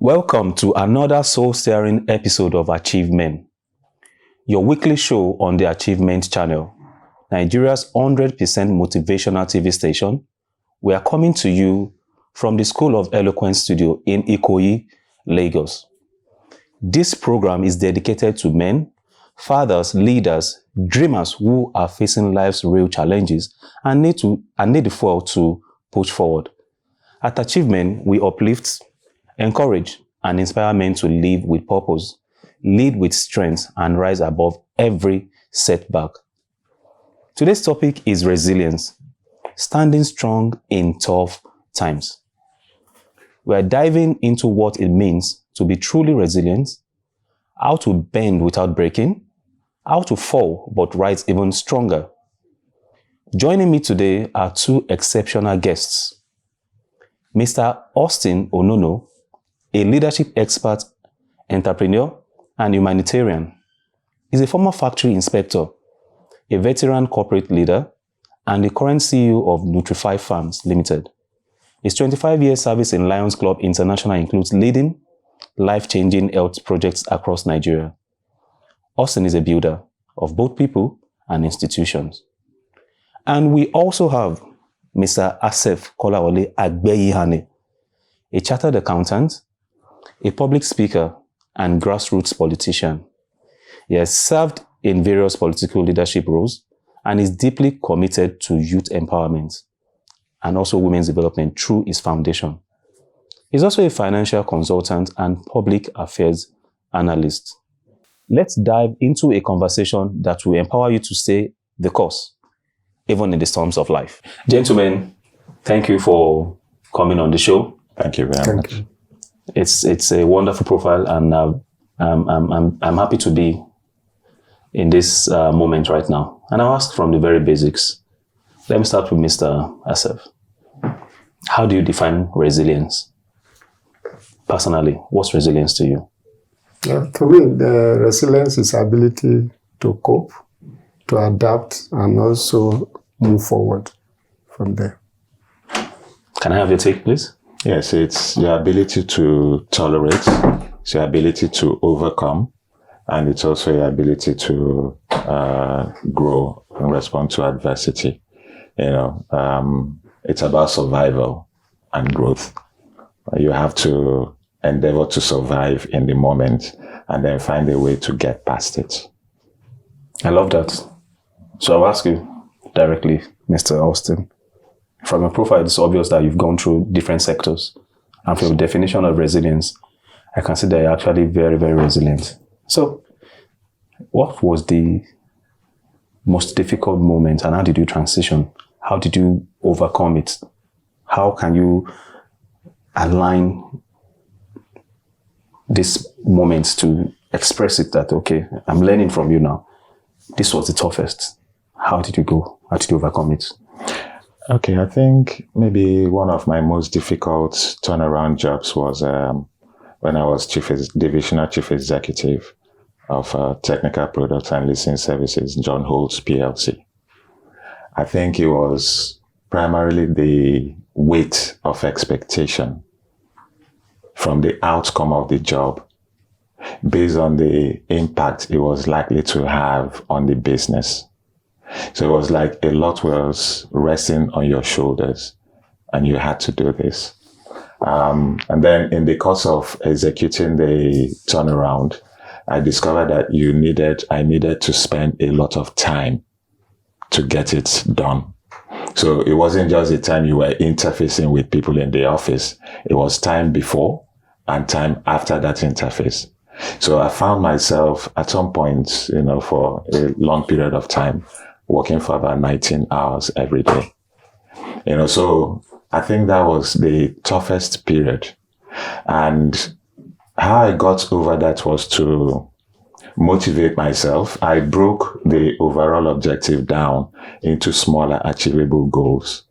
Welcome to another soul-stirring episode of Achievement, your weekly show on the Achievement channel, Nigeria's 100% motivational TV station. We are coming to you from the School of Eloquence Studio in Ikoyi, Lagos. This program is dedicated to men, fathers, leaders, dreamers who are facing life's real challenges and need the fuel to push forward. At Achievement, we uplift, encourage, and inspire men to live with purpose, lead with strength, and rise above every setback. Today's topic is resilience, standing strong in tough times. We are diving into what it means to be truly resilient, how to bend without breaking, how to fall but rise even stronger. Joining me today are two exceptional guests. Mr. Austin Onono, a leadership expert, entrepreneur, and humanitarian. He's a former factory inspector, a veteran corporate leader, and the current CEO of Nutrify Farms Limited. His 25-year service in Lions Club International includes leading life-changing health projects across Nigeria. Austin is a builder of both people and institutions. And we also have Mr. Aseph Kolawole Agbeyihane, a chartered accountant, a public speaker, and grassroots politician. He has served in various political leadership roles and is deeply committed to youth empowerment and also women's development through his foundation. He's also a financial consultant and public affairs analyst. Let's dive into a conversation that will empower you to stay the course, even in the storms of life. Gentlemen, thank you for coming on the show. Thank you very much. It's a wonderful profile, and I'm happy to be in this moment right now. And I'll ask from the very basics. Let me start with Mr. Aseph. How do you define resilience? Personally, what's resilience to you? For me, the resilience is ability to cope, to adapt, and also move forward from there. Can I have your take, please? Yes, it's your ability to tolerate, it's your ability to overcome, and it's also your ability to grow and respond to adversity. It's about survival and growth. You have to endeavor to survive in the moment and then find a way to get past it. I love that. So I'll ask you directly, Mr. Austin. From your profile, it's obvious that you've gone through different sectors. And from your definition of resilience, I can see that you're actually very, very resilient. So what was the most difficult moment and how did you transition? How did you overcome it? How can you align these moments to express it that, okay, I'm learning from you now. This was the toughest. How did you go? How did you overcome it? Okay, I think maybe one of my most difficult turnaround jobs was when I was divisional chief executive of Technical Products and Leasing Services, John Holt's PLC. I think it was primarily the weight of expectation from the outcome of the job based on the impact it was likely to have on the business. So it was like a lot was resting on your shoulders and you had to do this. And then in the course of executing the turnaround, I discovered that I needed to spend a lot of time to get it done. So it wasn't just the time you were interfacing with people in the office. It was time before and time after that interface. So I found myself at some point, for a long period of time, working for about 19 hours every day. So I think that was the toughest period. And how I got over that was to motivate myself. I broke the overall objective down into smaller achievable goals.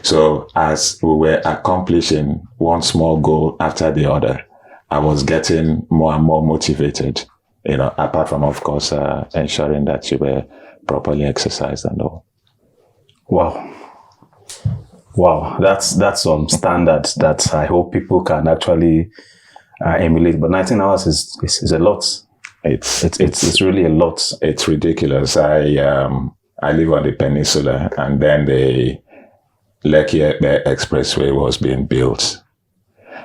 So as we were accomplishing one small goal after the other, I was getting more and more motivated, apart from, of course, ensuring that you were properly exercised and all. Wow, that's some standards that I hope people can actually emulate. But 19 hours is a lot. It's really a lot. It's ridiculous. I live on the peninsula, and then the Lekki Expressway was being built.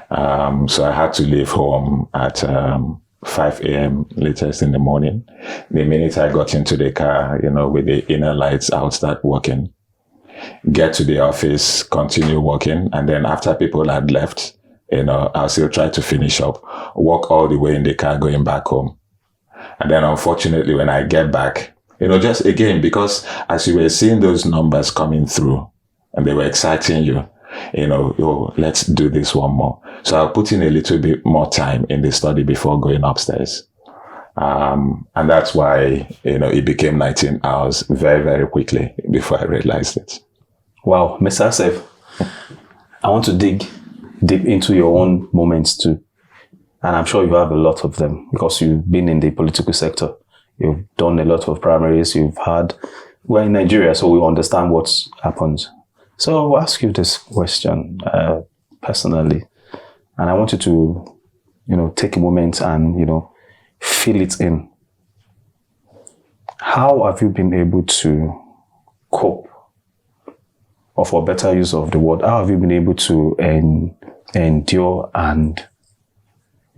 So I had to leave home at 5 a.m. latest in the morning. The minute I got into the car, with the inner lights, I would start working. Get to the office, continue working, and then after people had left, I'll still try to finish up, walk all the way in the car going back home. And then unfortunately, when I get back, just again, because as you were seeing those numbers coming through and they were exciting you, let's do this one more. So I'll put in a little bit more time in the study before going upstairs. And that's why, it became 19 hours very, very quickly before I realized it. Wow. Mr. Aseph, I want to dig deep into your own moments too. And I'm sure you have a lot of them because you've been in the political sector. You've done a lot of primaries. We're in Nigeria, so we understand what happens. So I'll ask you this question personally. And I want you to, take a moment and, feel it in. How have you been able to cope? Or for better use of the word, how have you been able to endure and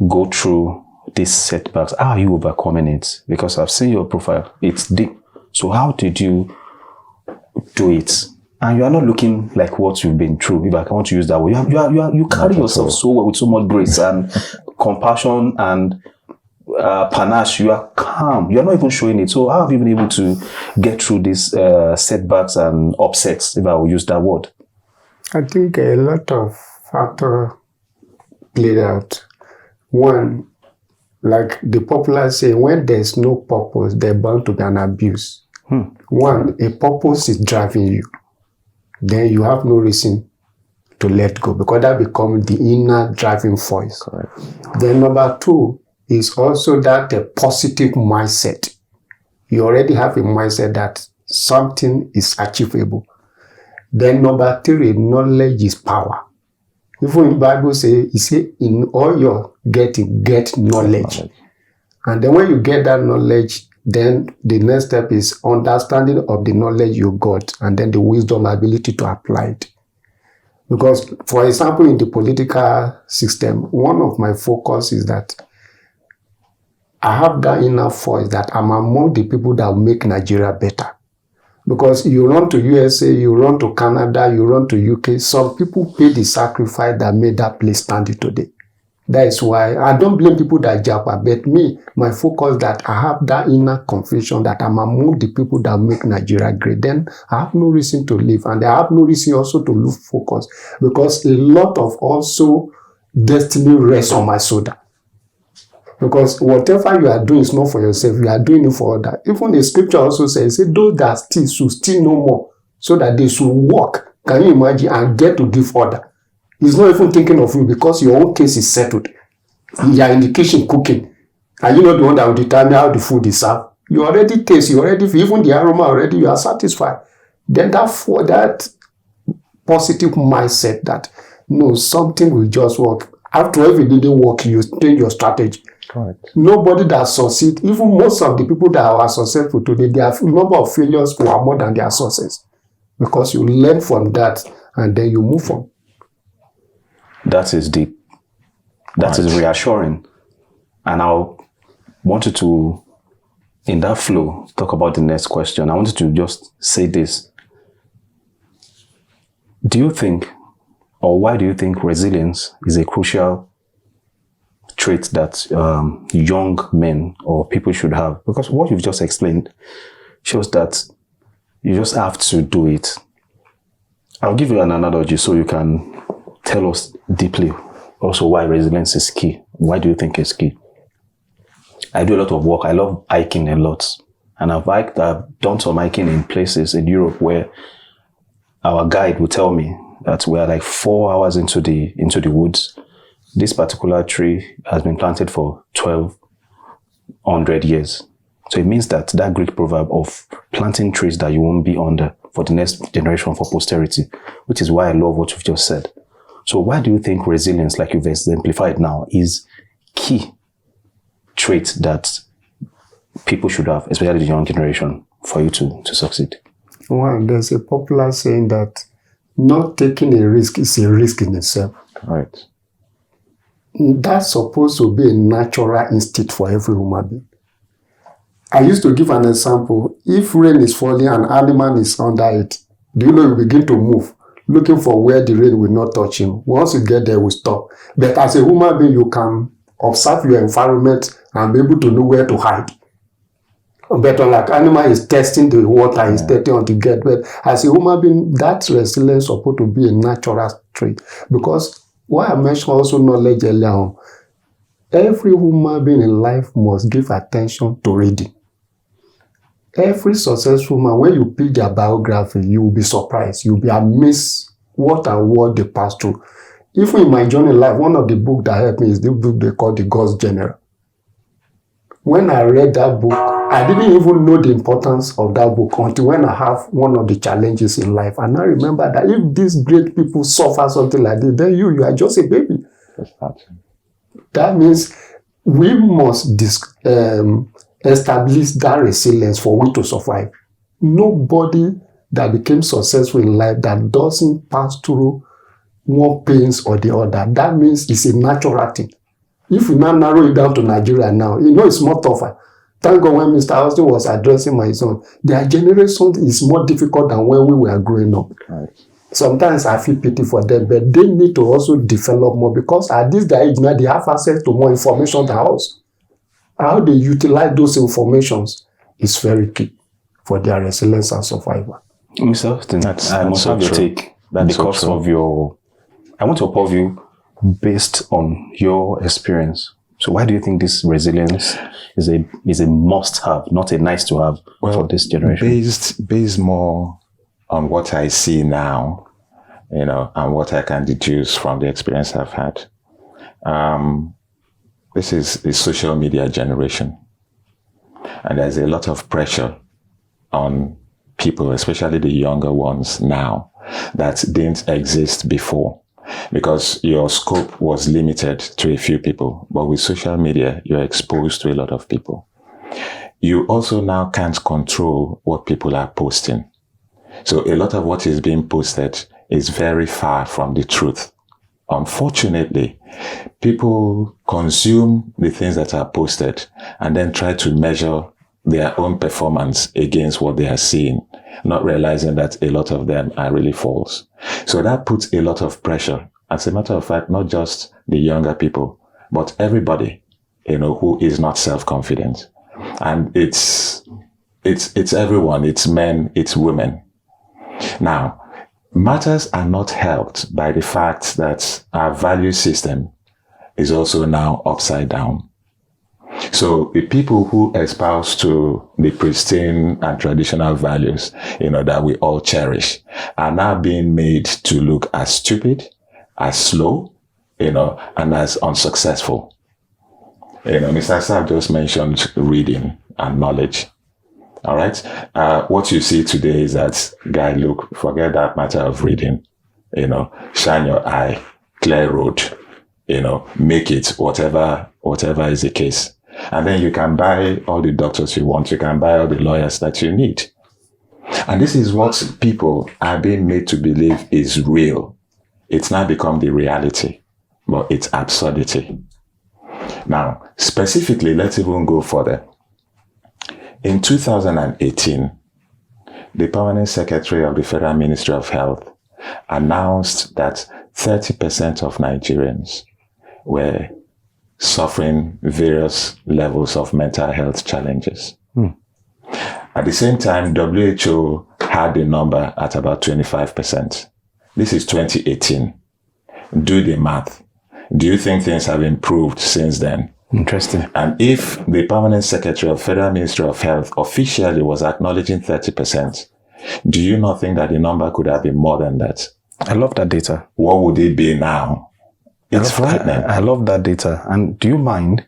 go through these setbacks? How are you overcoming it? Because I've seen your profile. It's deep. So how did you do it? And you are not looking like what you've been through, if I want to use that word. You carry yourself so well with so much grace and compassion and panache. You are calm. You are not even showing it. So how have you been able to get through these setbacks and upsets, if I will use that word? I think a lot of factors played out. One, like the popular say, when there's no purpose, there's bound to be an abuse. One, a purpose is driving you. Then you have no reason to let go because that becomes the inner driving force. Correct. Then number two is also that a positive mindset. You already have a mindset that something is achievable. Then number three, knowledge is power. Even in the Bible in all your getting, get knowledge. And then when you get that knowledge, then the next step is understanding of the knowledge you got and then the wisdom, ability to apply it. Because, for example, in the political system, one of my focus is that I have that inner voice that I'm among the people that will make Nigeria better. Because you run to USA, you run to Canada, you run to UK, some people pay the sacrifice that made that place stand today. That is why I don't blame people that japa, but me, my focus that I have that inner conviction that I'm among the people that make Nigeria great. Then I have no reason to live, and I have no reason also to lose focus because a lot of also destiny rests on my shoulder. Because whatever you are doing is not for yourself, you are doing it for others. Even the scripture also says, those that steal should steal no more, so that they should walk. Can you imagine? And get to give order. He's not even thinking of you because your own case is settled. You are in the kitchen cooking. And you know the one that will determine how the food is served. You already taste, you already feel, even the aroma already, you are satisfied. Then that positive mindset that, no, something will just work. After all, if it didn't work, you change your strategy. Correct. Nobody that succeeds, even most of the people that are successful today, their number of failures were more than their success. Because you learn from that and then you move on. That is deep. That is reassuring. And I want you to, in that flow, talk about the next question. I want you to just say this. Do you think, or why do you think resilience is a crucial trait that young men or people should have? Because what you've just explained shows that you just have to do it. I'll give you an analogy so you can tell us deeply also why resilience is key. Why do you think it's key? I do a lot of work. I love hiking a lot. And I've done some hiking in places in Europe where our guide would tell me that we're like 4 hours into the woods. This particular tree has been planted for 1,200 years. So it means that Greek proverb of planting trees that you won't be under for the next generation, for posterity, which is why I love what you've just said. So why do you think resilience, like you've exemplified now, is key trait that people should have, especially the young generation, for you to succeed? Well, there's a popular saying that not taking a risk is a risk in itself. Right. That's supposed to be a natural instinct for every human being. I used to give an example. If rain is falling and an animal is under it, do you know you begin to move, looking for where the rain will not touch him. Once you get there, we stop. But as a human being, you can observe your environment and be able to know where to hide. But like animal is testing the water, is testing on to get wet. As a human being, that resilience is supposed to be a natural trait. Because what I mentioned also knowledge earlier on, every human being in life must give attention to reading. Every successful man, when you pick their biography, you will be surprised. You'll be amazed what they passed through. Even in my journey in life, one of the books that helped me is the book they call The God's General. When I read that book, I didn't even know the importance of that book until when I have one of the challenges in life. And I remember that if these great people suffer something like this, then you are just a baby. That means we must establish that resilience for we to survive. Nobody that became successful in life that doesn't pass through one pains or the other, that means it's a natural thing. If we now narrow it down to Nigeria now, it's more tougher. Thank God when Mr. Austin was addressing my son, their generation is more difficult than when we were growing up. Right. Sometimes I feel pity for them, but they need to also develop more because at this age now they have access to more information than us. How they utilize those informations is very key for their resilience and survival. Mr. Austin, I must have your take that because of your... I want to approve you based on your experience. So why do you think this resilience is a must-have, not a nice-to-have for this generation? Based more on what I see now, and what I can deduce from the experience I've had. This is a social media generation. And there's a lot of pressure on people, especially the younger ones now, that didn't exist before. Because your scope was limited to a few people. But with social media, you're exposed to a lot of people. You also now can't control what people are posting. So a lot of what is being posted is very far from the truth. Unfortunately, people consume the things that are posted and then try to measure their own performance against what they are seeing, not realizing that a lot of them are really false. So that puts a lot of pressure. As a matter of fact, not just the younger people, but everybody, who is not self-confident. And it's everyone, it's men, it's women. Now, matters are not helped by the fact that our value system is also now upside down. So the people who espouse to the pristine and traditional values, that we all cherish, are now being made to look as stupid, as slow, and as unsuccessful. Mr. Aseph just mentioned reading and knowledge. All right. What you see today is that, guy, look, forget that matter of reading, shine your eye, clear road, make it, whatever is the case. And then you can buy all the doctors you want. You can buy all the lawyers that you need. And this is what people are being made to believe is real. It's now become the reality. but it's absurdity. Now, specifically, let's even go further. In 2018, the Permanent Secretary of the Federal Ministry of Health announced that 30% of Nigerians were suffering various levels of mental health challenges. At the same time, WHO had the number at about 25%. This is 2018. Do the math. Do you think things have improved since then? Interesting. And if the Permanent Secretary of Federal Ministry of Health officially was acknowledging 30%, do you not think that the number could have been more than that? I love that data. What would it be now? It's frightening. I love that data. And do you mind?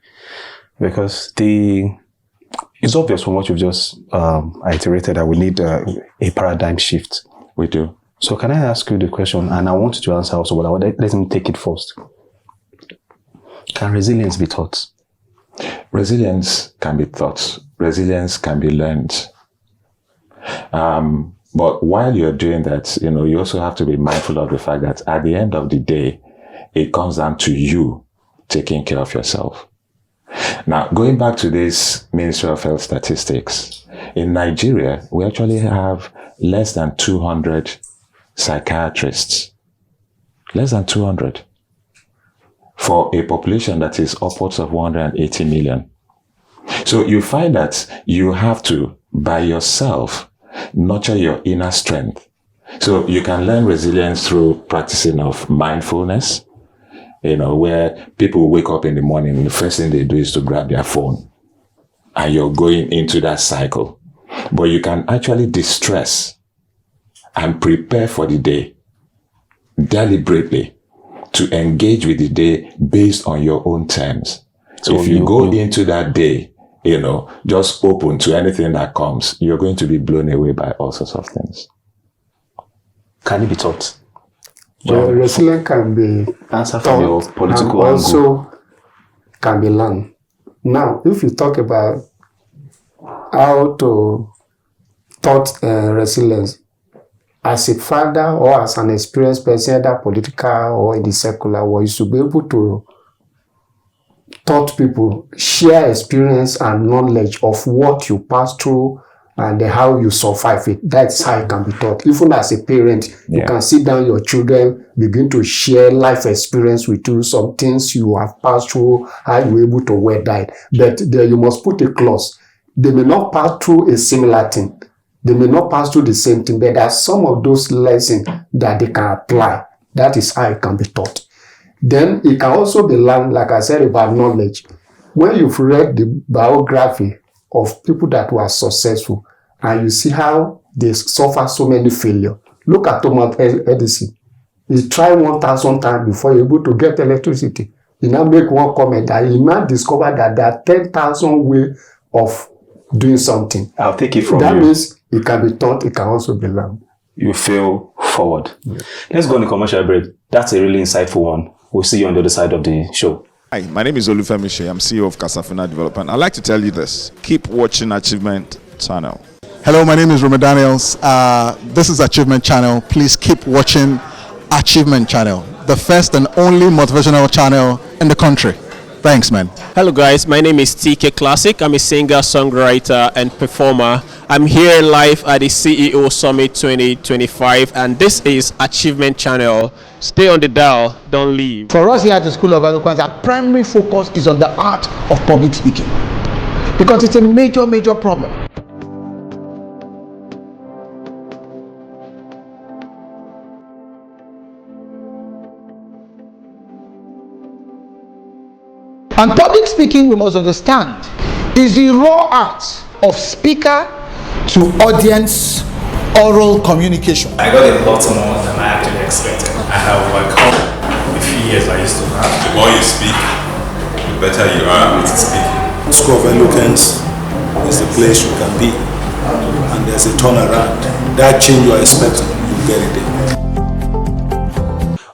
Because it's obvious from what you've just iterated that we need a paradigm shift. We do. So can I ask you the question, and I want you to answer also, but let me take it first. Can resilience be taught? Resilience can be taught. Resilience can be learned. But while you're doing that, you also have to be mindful of the fact that at the end of the day, it comes down to you taking care of yourself. Now, going back to this Ministry of Health statistics, in Nigeria, we actually have less than 200 psychiatrists. Less than 200. For a population that is upwards of 180 million. So you find that you have to, by yourself, nurture your inner strength. So you can learn resilience through practicing of mindfulness, where people wake up in the morning and the first thing they do is to grab their phone. And you're going into that cycle. But you can actually distress and prepare for the day deliberately to engage with the day based on your own terms. So if you go into that day, just open to anything that comes, you're going to be blown away by all sorts of things. Can it be taught? Well, resilience can be answer from your political and also can be learned. Now, if you talk about how to taught resilience, as a father or as an experienced person, either political or in the secular world, you should be able to taught people, share experience and knowledge of what you pass through and how you survive it. That's how it can be taught. Even as a parent, you can sit down your children, begin to share life experience with you, some things you have passed through, how you were able to weather it. But there you must put a clause. They may not pass through a similar thing. They may not pass through the same thing, but there are some of those lessons that they can apply. That is how it can be taught. Then it can also be learned, like I said, about knowledge. When you've read the biography of people that were successful and you see how they suffer so many failures. Look at Thomas Edison. He tried 1,000 times before he was able to get electricity. He now make one comment that he now discovered that there are 10,000 ways of doing something. I'll take it from that you. That means it can be taught, it can also be learned. You fail forward. Yeah. Let's go on the commercial break. That's a really insightful one. We'll see you on the other side of the show. Hi, my name is Olufemi. I'm CEO of Casafina Development. I'd like to tell you this. Keep watching Achievement Channel. Hello, my name is Roma Daniels. This is Achievement Channel. Please keep watching Achievement Channel, the first and only motivational channel in the country. Thanks, man. Hello, guys. My name is TK Classic. I'm a singer, songwriter, and performer. I'm here live at the CEO Summit 2025, and this is Achievement Channel. Stay on the dial. Don't leave. For us here at the School of Eloquence, our primary focus is on the art of public speaking because it's a major problem. And public speaking, we must understand, is the raw art of speaker to audience oral communication. I got a lot more than I actually expected. I have overcome the fears I used to have. The more you speak, the better you are at speaking. School of Eloquence is the place you can be, and there's a turnaround. That change you are expecting, you get it there.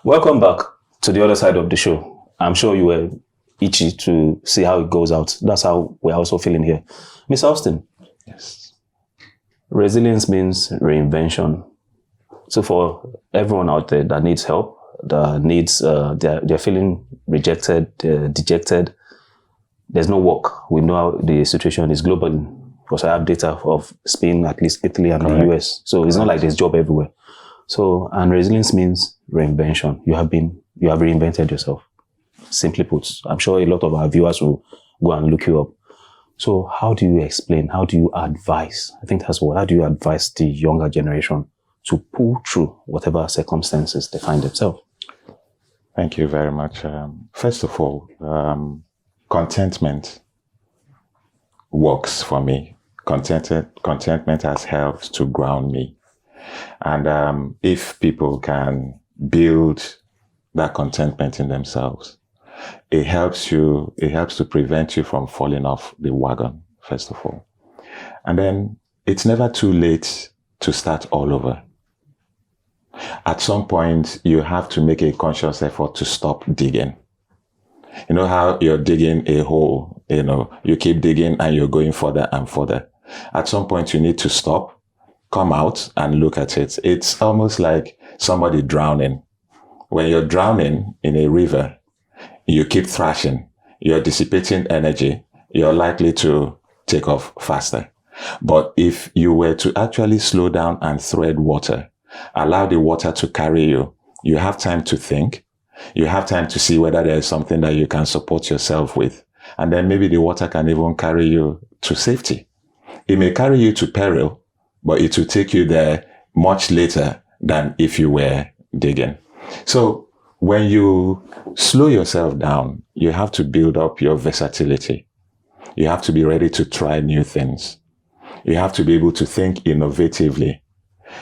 Welcome back to the other side of the show. I'm sure you were itchy to see how it goes out. That's how we're also feeling here. Miss Austin. Yes. Resilience means reinvention. So for everyone out there that needs help, that needs, they're feeling rejected, dejected. There's no work. We know how the situation is globally, because I have data of Spain, at least Italy and the US. So it's not like there's job everywhere. So, and resilience means reinvention. You have reinvented yourself. Simply put, I'm sure a lot of our viewers will go and look you up. So how do you explain? How do you advise? I think that's what. How do you advise the younger generation to pull through whatever circumstances they find themselves? Thank you very much. First of all, contentment works for me. Contentment has helped to ground me. And if people can build that contentment in themselves, it helps to prevent you from falling off the wagon, first of all. And then it's never too late to start all over. At some point, you have to make a conscious effort to stop digging. You know how you're digging a hole, you keep digging and you're going further and further. At some point, you need to stop, come out and look at it. It's almost like somebody drowning. When you're drowning in a river, you keep thrashing, you're dissipating energy, you're likely to take off faster. But if you were to actually slow down and tread water, allow the water to carry you, you have time to think, you have time to see whether there is something that you can support yourself with. And then maybe the water can even carry you to safety. It may carry you to peril, but it will take you there much later than if you were digging. So when you slow yourself down, you have to build up your versatility. You have to be ready to try new things. You have to be able to think innovatively.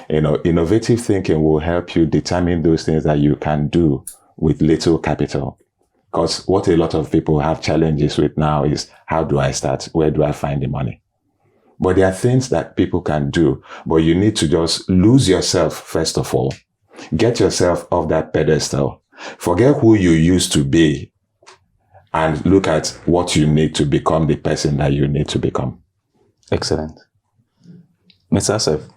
Innovative thinking will help you determine those things that you can do with little capital. Because what a lot of people have challenges with now is, how do I start? Where do I find the money? But there are things that people can do, but you need to just lose yourself, first of all. Get yourself off that pedestal. Forget who you used to be and look at what you need to become the person that you need to become. Excellent. Mr. Aseph,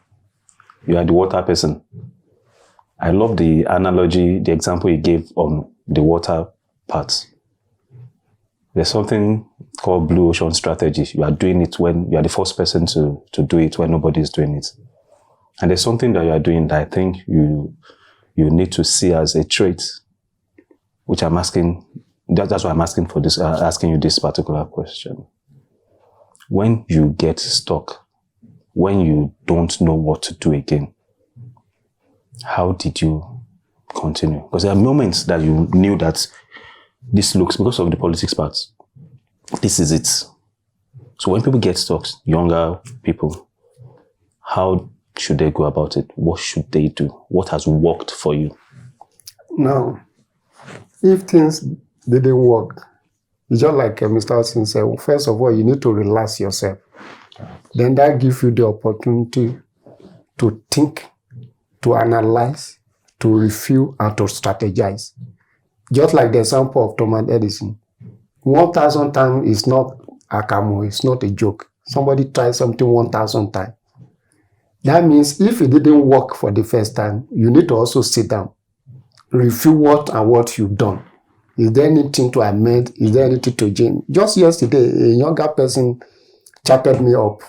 you are the water person. I love the analogy, the example you gave on the water part. There's something called blue ocean strategy. You are doing it when you are the first person to do it when nobody is doing it. And there's something that you are doing that I think you need to see as a trait, which I'm asking. That's why I'm asking for this. Asking you this particular question. When you get stuck, when you don't know what to do again, how did you continue? Because there are moments that you knew that this looks, because of the politics parts, this is it. So when people get stuck, younger people, how should they go about it? What should they do? What has worked for you? Now, if things didn't work, it's just like Mr. Austin said, first of all, you need to relax yourself. Then that gives you the opportunity to think, to analyze, to review, and to strategize. Just like the example of Thomas Edison. 1,000 times is not a camo, it's not a joke. Somebody tried something 1,000 times. That means if it didn't work for the first time, you need to also sit down, review what you've done. Is there anything to amend? Is there anything to change? Just yesterday, a younger person chatted me up.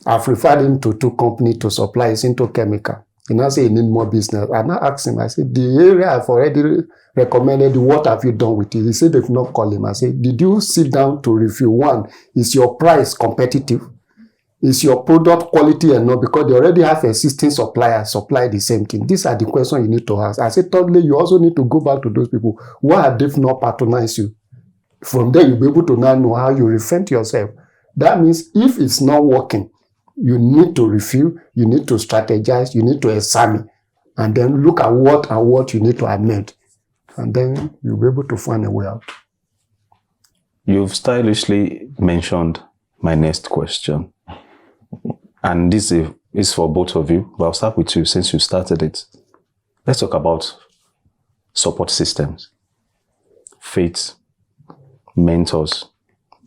I've referred him to 2 companies to supply his into chemical. He now say he need more business. I now asked him, I said, the area I've already recommended, what have you done with it? He said they've not called him. I said, did you sit down to review? One, is your price competitive? Is your product quality enough? Because they already have existing suppliers supply the same thing. These are the questions you need to ask. I said, thirdly, you also need to go back to those people. Why have they not patronized you? From there, you'll be able to now know how you reinvent yourself. That means if it's not working, you need to review, you need to strategize, you need to examine, and then look at what you need to amend. And then you'll be able to find a way out. You've stylishly mentioned my next question. And this is for both of you, but I'll start with you since you started it. Let's talk about support systems, faith, mentors,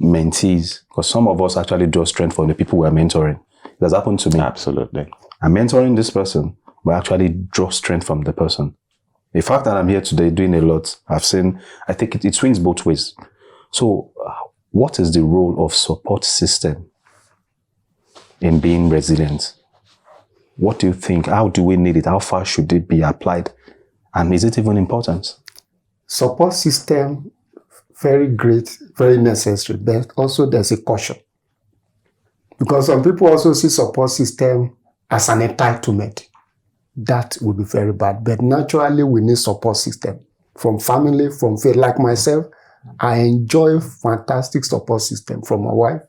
mentees, because some of us actually draw strength from the people we are mentoring. It has happened to me. Absolutely. I'm mentoring this person, but I actually draw strength from the person. The fact that I'm here today doing a lot, I think it swings both ways. So what is the role of support system in being resilient? What do you think? How do we need it? How far should it be applied? And is it even important? Support system, very great, very necessary, but also there's a caution. Because some people also see support system as an entitlement. That would be very bad. But naturally, we need support system. From family, from faith. Like myself, I enjoy fantastic support system from my wife,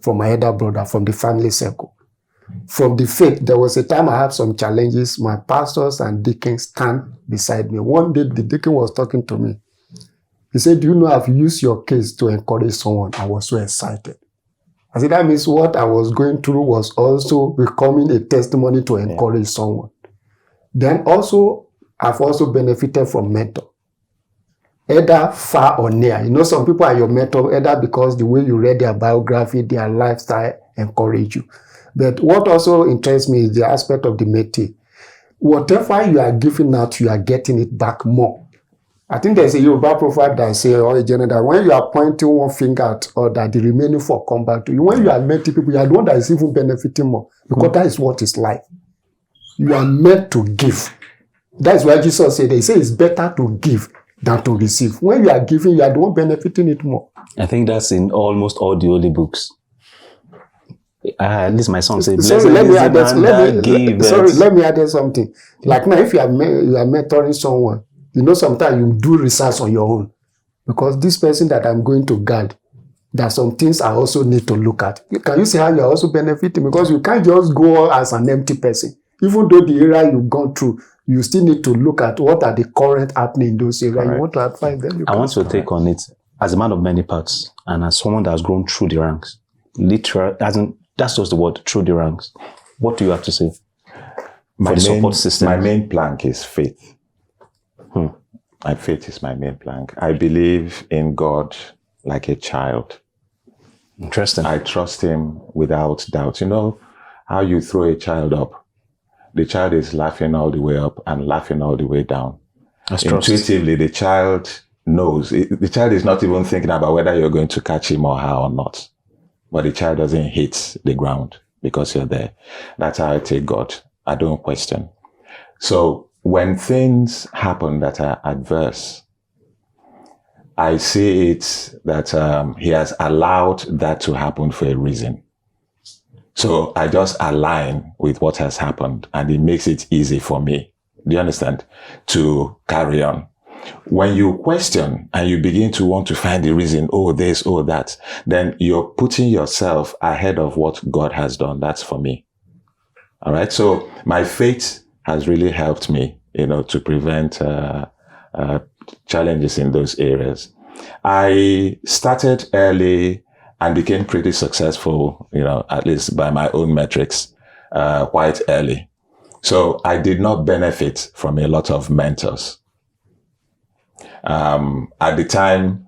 from my elder brother, from the family circle. From the faith, there was a time I had some challenges. My pastors and deacons stand beside me. One day, the deacon was talking to me. He said, do you know I've used your case to encourage someone? I was so excited. I said, that means what I was going through was also becoming a testimony to encourage someone. Then also, I've also benefited from mentor. Either far or near. You know, some people are your mentor, either because the way you read their biography, their lifestyle encourage you. But what also interests me is the aspect of the métier. Whatever you are giving out, you are getting it back more. I think there's a Yoruba proverb that says, or a general, that when you are pointing one finger at other, the remaining four come back to you. When you are mentoring people, you are the one that is even benefiting more. Because that is what is life. You are meant to give. That is why Jesus said, he said it's better to give than to receive. When you are giving, you are the one benefiting it more. I think that's in almost all the holy books. At least my son said, let me add something. Like now, if you are mentoring someone, you know, sometimes you do research on your own. Because this person that I'm going to guide, there are some things I also need to look at. Can you see how you are also benefiting? Because you can't just go as an empty person. Even though the area you've gone through, you still need to look at what are the current happening in those areas. You want to advise them. I want to take on it as a man of many parts and as someone that has grown through the ranks. Literally, that's just the word, through the ranks. What do you have to say for the support system? My main plank is faith. My faith is my main plank. I believe in God like a child. Interesting. I trust him without doubt. You know how you throw a child up? The child is laughing all the way up and laughing all the way down. Intuitively, the child knows. The child is not even thinking about whether you're going to catch him or her or not. But the child doesn't hit the ground because you're there. That's how I take God. I don't question. So when things happen that are adverse, I see it that he has allowed that to happen for a reason. So I just align with what has happened and it makes it easy for me, do you understand, to carry on. When you question and you begin to want to find the reason, oh this, oh that, then you're putting yourself ahead of what God has done. That's for me. All right. So my faith has really helped me, you know, to prevent challenges in those areas. I started early and became pretty successful, you know, at least by my own metrics, quite early. So I did not benefit from a lot of mentors. At the time,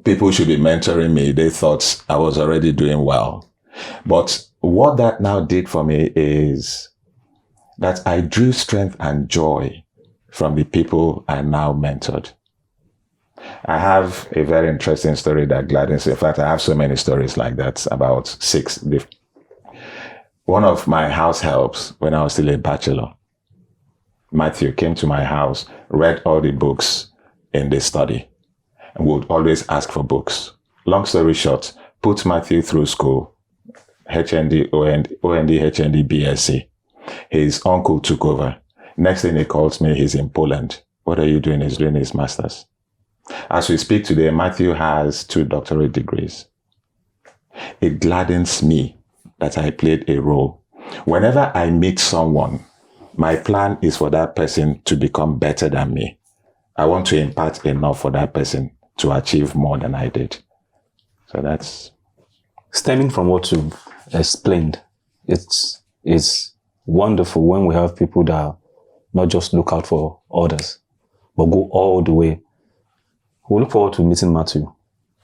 people should be mentoring me. They thought I was already doing well. But what that now did for me is that I drew strength and joy from the people I now mentored. I have a very interesting story that gladdens. In fact, I have so many stories like that, about 6. One of my house helps when I was still a bachelor, Matthew, came to my house, read all the books in the study, and would always ask for books. Long story short, put Matthew through school, HND, OND, HND, BSc. His uncle took over. Next thing he calls me, he's in Poland. What are you doing? He's doing his master's. As we speak today, Matthew has 2 doctorate degrees. It gladdens me that I played a role. Whenever I meet someone, my plan is for that person to become better than me. I want to impart enough for that person to achieve more than I did. So that's... Stemming from what you've explained, it's wonderful when we have people that not just look out for others, but go all the way. We look forward to meeting Matthew.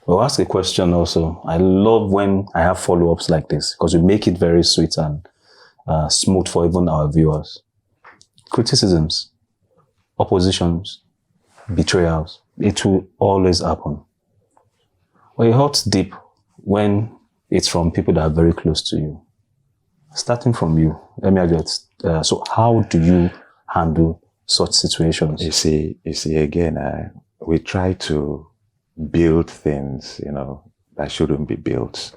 We'll ask a question also. I love when I have follow-ups like this because we make it very sweet and smooth for even our viewers. Criticisms. oppositions, betrayals. It will always happen. Well, it hurts deep when it's from people that are very close to you. Starting from you, let me address. So how do you handle such situations? You see, again, we try to build things, that shouldn't be built.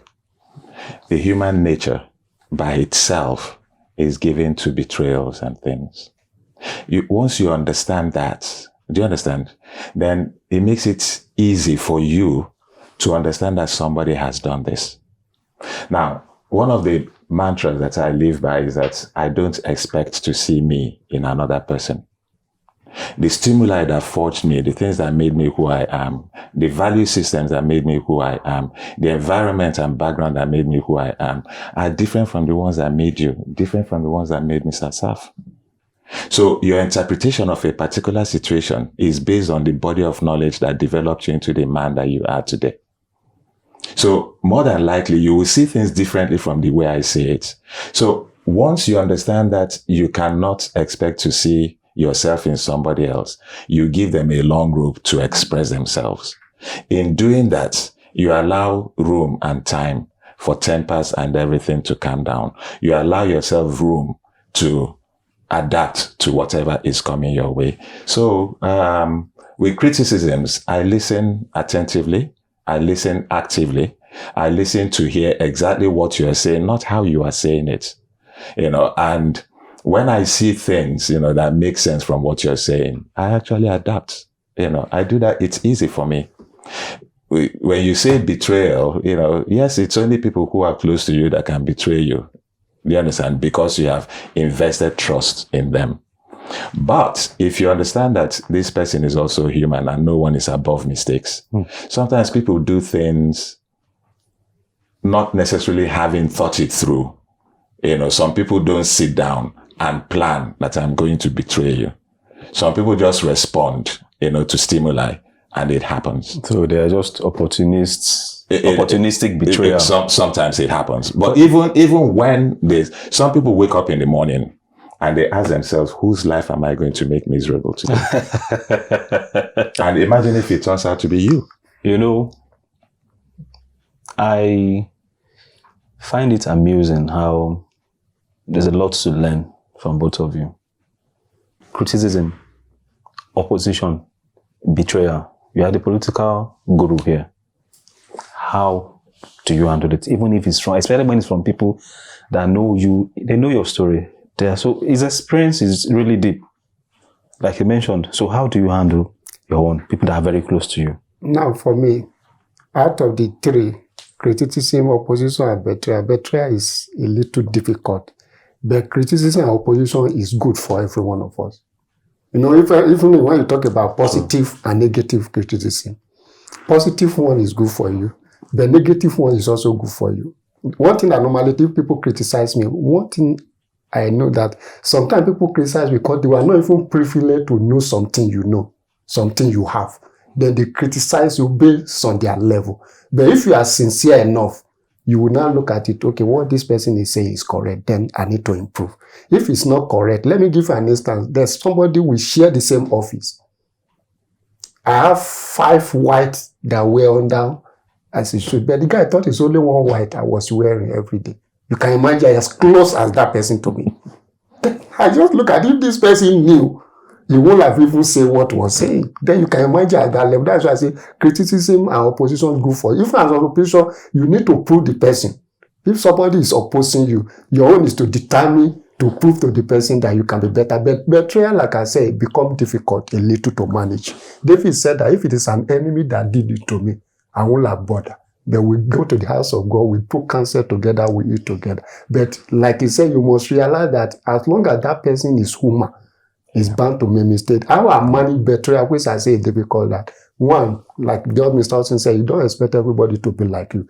The human nature by itself is given to betrayals and things. Once you understand that, do you understand? Then it makes it easy for you to understand that somebody has done this. Now, one of the mantras that I live by is that I don't expect to see me in another person. The stimuli that forged me, the things that made me who I am, the value systems that made me who I am, the environment and background that made me who I am, are different from the ones that made you, different from the ones that made Mr. Asaph. So your interpretation of a particular situation is based on the body of knowledge that developed you into the man that you are today. So more than likely, you will see things differently from the way I see it. So once you understand that you cannot expect to see yourself in somebody else, you give them a long rope to express themselves. In doing that, you allow room and time for tempers and everything to calm down. You allow yourself room to adapt to whatever is coming your way. So with criticisms, I listen attentively. I listen actively. I listen to hear exactly what you are saying, not how you are saying it. And when I see things, that make sense from what you're saying, I actually adapt. I do that. It's easy for me. When you say betrayal, yes, it's only people who are close to you that can betray you. Do you understand? Because you have invested trust in them. But if you understand that this person is also human and no one is above mistakes, sometimes people do things not necessarily having thought it through. Some people don't sit down and plan that I'm going to betray you. Some people just respond, to stimuli, and it happens. So they are just opportunistic betrayal. Sometimes it happens. But even when some people wake up in the morning and they ask themselves, whose life am I going to make miserable today? And imagine if it turns out to be you. I find it amusing how there's a lot to learn from both of you. Criticism, opposition, betrayal. You are the political guru here. How do you handle it? Even if it's from, especially when it's from people that know you, they know your story. So his experience is really deep, like you mentioned. So how do you handle your own people that are very close to you? Now, for me, out of the three, criticism, opposition, and betrayal is a little difficult. But criticism and opposition is good for every one of us. Even when you talk about positive and negative criticism, positive one is good for you. The negative one is also good for you. One thing that normally if people criticize me, one thing I know that sometimes people criticize because they were not even privileged to know something you know, something you have. Then they criticize you based on their level. But if you are sincere enough, you will now look at it, okay, what this person is saying is correct, then I need to improve. If it's not correct, let me give you an instance. There's somebody we share the same office. I have 5 whites that wear on down as it should, but the guy thought it's only one white I was wearing every day. You can imagine as close as that person to me. I just look at if this person knew, he won't have even said what was saying. Then you can imagine at that level. That's why I say criticism and opposition is good for you. If as an opposition, you need to prove the person. If somebody is opposing you, your own is to determine, to prove to the person that you can be better. But betrayal, like I said, become difficult a little to manage. David said that if it is an enemy that did it to me, I won't have bother. But we go to the house of God, we put counsel together, we eat together. But like he said, you must realize that as long as that person is human, is bound to make mistake. How I manage betrayal, which I say is difficult that. One, like John Mr. Austin said, you don't expect everybody to be like you.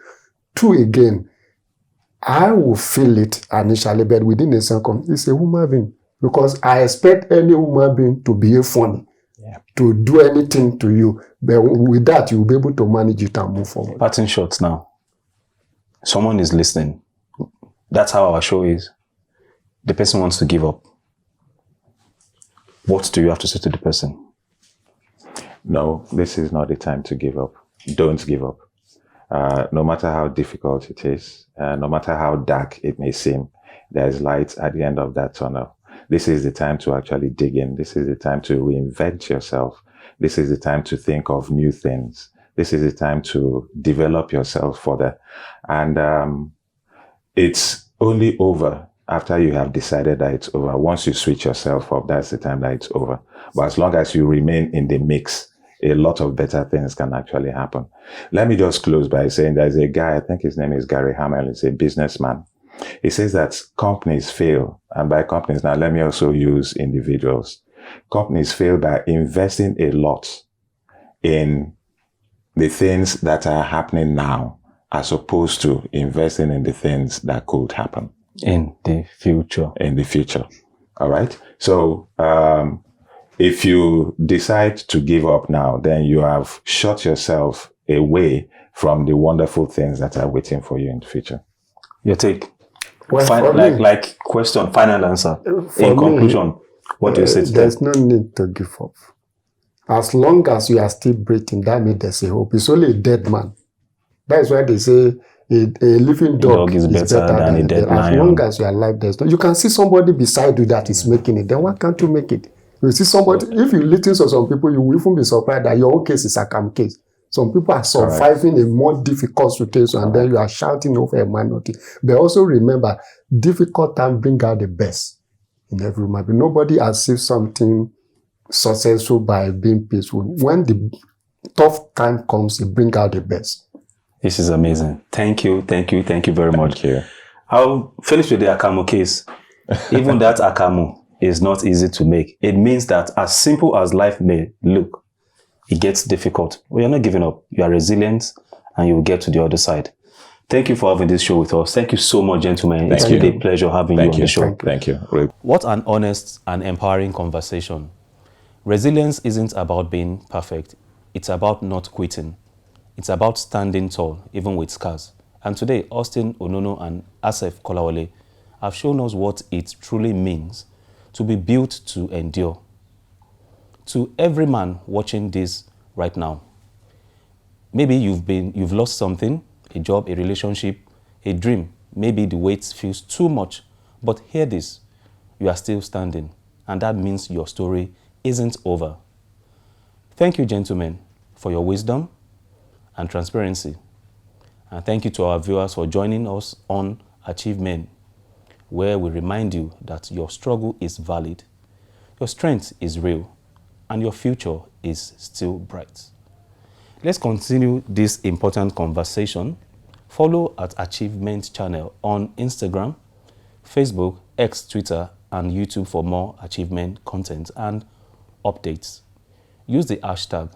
2, again, I will feel it initially, but within a second, it's a human being. Because I expect any human being to behave funny, to do anything to you. But with that, you'll be able to manage it and move forward. Parting shots now. Someone is listening. That's how our show is. The person wants to give up. what do you have to say to the person? No, this is not the time to give up. Don't give up. No matter how difficult it is, no matter how dark it may seem, there's light at the end of that tunnel. This is the time to actually dig in. This is the time to reinvent yourself. This is the time to think of new things. This is the time to develop yourself further. And it's only over after you have decided that it's over. Once you switch yourself up, that's the time that it's over. But as long as you remain in the mix, a lot of better things can actually happen. Let me just close by saying there's a guy, I think his name is Gary Hamel, he's a businessman. He says that companies fail, and by companies now, let me also use individuals. Companies fail by investing a lot in the things that are happening now, as opposed to investing in the things that could happen. In the future. In the future. All right? So, if you decide to give up now, then you have shut yourself away from the wonderful things that are waiting for you in the future. Your take? Well, like question, final answer. In conclusion, what do you say to there's them? no need to give up. As long as you are still breathing, that means there's a hope. It's only a dead man. That's why they say a living dog is better than a dead lion. As long as you are alive, there's no. You can see somebody beside you that is making it. Then why can't you make it? You see somebody, if you listen to some people, you will even be surprised that your own case is a calm case. Some people are surviving a more difficult situation, and then you are shouting over a minority. But also remember, difficult time bring out the best in every human being. Nobody achieves something successful by being peaceful. When the tough time comes, it bring out the best. This is amazing. Thank you very much. Thank you. I'll finish with the Akamu case. Even that Akamu is not easy to make. It means that as simple as life may look, it gets difficult. Well, you're not giving up. You are resilient and you will get to the other side. Thank you for having this show with us. Thank you so much, gentlemen. It's been a pleasure having you on the show. Thank you. What an honest and empowering conversation. Resilience isn't about being perfect. It's about not quitting. It's about standing tall, even with scars. And today, Austin, Onono, and Aseph Kolawole have shown us what it truly means to be built to endure. To every man watching this right now, maybe you've lost something, a job, a relationship, a dream. Maybe the weight feels too much, but hear this, you are still standing, and that means your story isn't over. Thank you, gentlemen, for your wisdom and transparency. And thank you to our viewers for joining us on Achievement, where we remind you that your struggle is valid, your strength is real, and your future is still bright. Let's continue this important conversation. Follow at Achievement Channel on Instagram, Facebook, X, Twitter, and YouTube for more achievement content and updates. Use the hashtag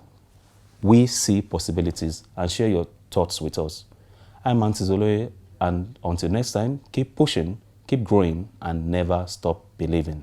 #WeSeePossibilities and share your thoughts with us. I'm Martins Oloye, and until next time, keep pushing, keep growing, and never stop believing.